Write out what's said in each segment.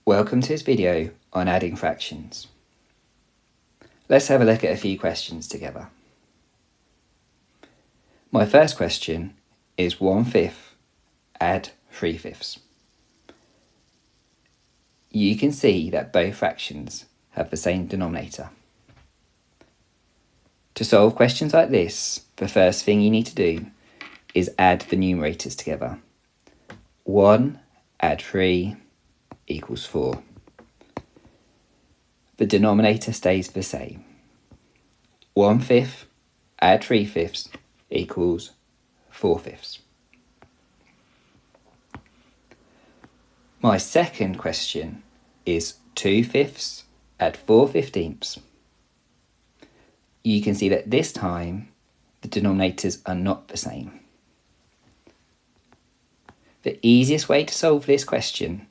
Welcome to this video on adding fractions. Let's have a look at a few questions together. My first question is 1/5 add 3/5. You can see that both fractions have the same denominator. To solve questions like this, the first thing you need to do is add the numerators together. 1 add 3 equals 4. The denominator stays the same. 1/5 add 3/5 equals 4/5. My second question is 2/5 add 4/15. You can see that this time the denominators are not the same. The easiest way to solve this question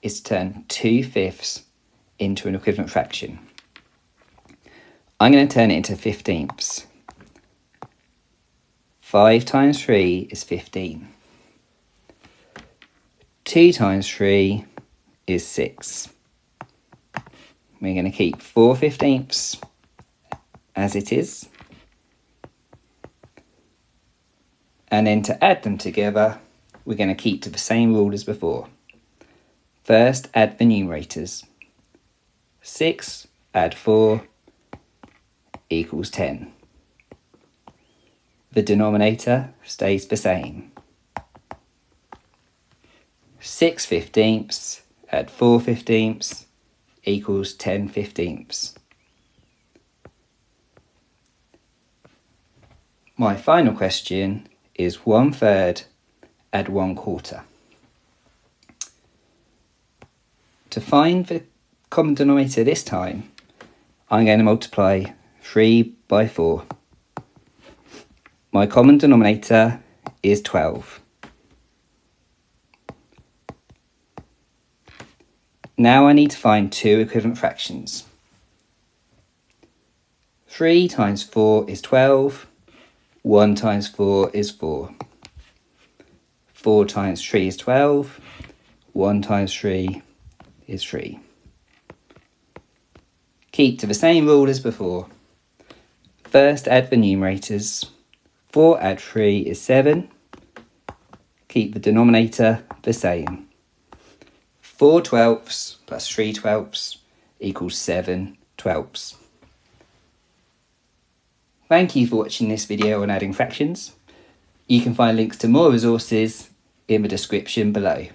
is to turn 2/5 into an equivalent fraction. I'm going to turn it into 15ths. 5 times 3 is 15. 2 times 3 is 6. We're going to keep 4/15ths as it is. And then to add them together, we're going to keep to the same rule as before. First, add the numerators. 6 add 4 equals 10. The denominator stays the same. 6/15 add 4/15 equals 10/15. My final question is 1/3 add 1/4. To find the common denominator this time, I'm going to multiply 3 by 4. My common denominator is 12. Now I need to find two equivalent fractions. 3 times 4 is 12. 1 times 4 is 4. 4 times 3 is 12. 1 times 3 is 3. Keep to the same rule as before. First add the numerators. 4 add 3 is 7. Keep the denominator the same. 4/12 plus 3/12 equals 7/12. Thank you for watching this video on adding fractions. You can find links to more resources in the description below.